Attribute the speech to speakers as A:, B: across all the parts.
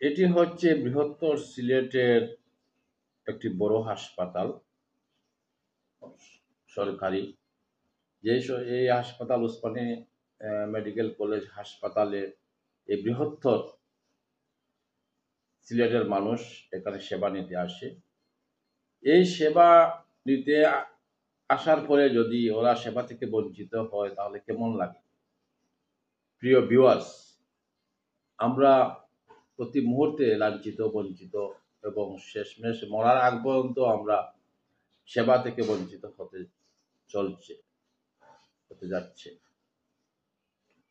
A: এটি হচ্ছে বৃহত্তর সিলেটের একটি বড় হাসপাতাল, সরকারি। এই হাসপাতাল উসমানী মেডিকেল কলেজ হাসপাতালে এই বৃহত্তর সিলেটের মানুষ এখানে সেবা নিতে আসে। এই সেবা নিতে আসার পরে যদি ওরা সেবা থেকে বঞ্চিত হয় তাহলে কেমন লাগে? প্রিয় ভিউয়ার্স, আমরা প্রতি মুহূর্তে লাঞ্ছিত, বঞ্চিত এবং শেষমেশ মরার আগ পর্যন্ত আমরা সেবা থেকে বঞ্চিত হতে যাচ্ছে।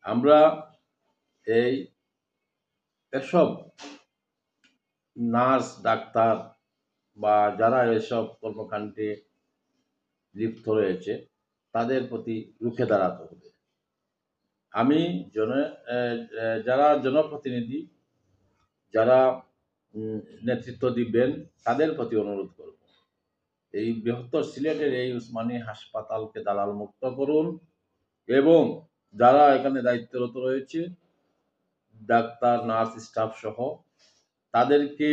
A: আমরা এই এসব নার্স, ডাক্তার বা যারা এসব কর্মকাণ্ডে লিপ্ত রয়েছে তাদের প্রতি রুখে দাঁড়াতে হবে। আমি যারা জনপ্রতিনিধি, যারা নেতৃত্ব দিবেন তাদের প্রতি অনুরোধ করব, এই বৃহত্তর সিলেটের এই উসমানী হাসপাতালকে দালাল মুক্ত করুন এবং যারা এখানে দায়িত্বরত রয়েছে ডাক্তার, নার্স, স্টাফ সহ তাদেরকে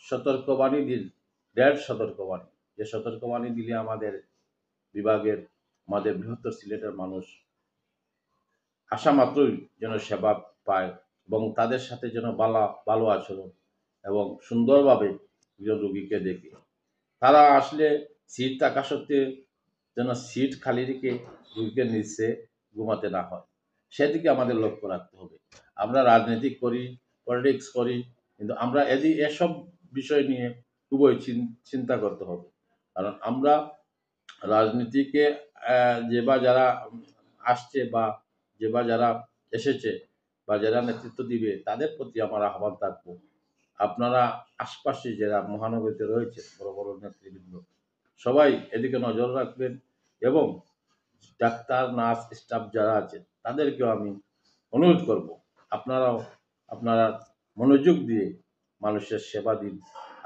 A: সতর্কবাণী দিন, সতর্কবাণী, যে সতর্কবাণী দিলে আমাদের বিভাগের, আমাদের বৃহত্তর সিলেটের মানুষ আসা মাত্রই যেন সেবা পায় এবং তাদের সাথে যেন ভালো আচরণ এবং সুন্দরভাবে একজন রোগীকে দেখে। তারা আসলে সিট থাকা সত্ত্বে যেন সিট খালি রেখে রোগীকে নিচে ঘুমাতে না হয়, সেদিকে আমাদের লক্ষ্য রাখতে হবে। আমরা রাজনীতি করি, পলিটিক্স করি, কিন্তু আমরা এসব বিষয় নিয়ে খুবই চিন্তা করতে হবে। কারণ আমরা রাজনীতিকে যারা আসছে বা যারা এসেছে বা যারা নেতৃত্ব দিবে তাদের প্রতি আমার আহ্বান থাকবো, আপনারা আশপাশে যারা মহানগরীতে রয়েছে বড় বড় নেতৃবৃন্দ সবাই এদিকে নজর রাখবেন এবং ডাক্তার, নার্স, স্টাফ যারা আছে তাদেরকেও আমি অনুরোধ করব, আপনারা মনোযোগ দিয়ে মানুষের সেবা দিন।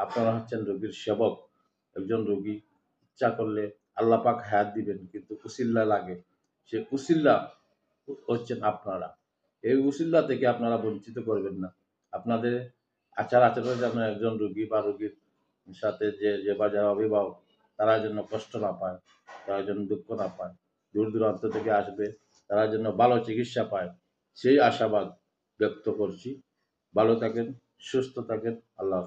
A: আপনারা হচ্ছেন রোগীর সেবক। একজন রোগী ইচ্ছা করলে আল্লাহ পাক হায়াত দিবেন, কিন্তু উসিল্লা লাগে, সে উসিল্লা হচ্ছেন আপনারা। এই উসিল্লা থেকে আপনারা বঞ্চিত করবেন না। আপনাদের আচরণ যেন একজন রোগী বা রোগীর সাথে বা যারা অভিভাবক তারা যেন কষ্ট না পায়, তারা যেন দুঃখ না পায়, দূর দূরান্ত থেকে আসবে তারা যেন ভালো চিকিৎসা পায়, সেই আশাবাদ ব্যক্ত করছি। ভালো থাকেন, সুস্থ থাকেন। আল্লাহ হাফেজ।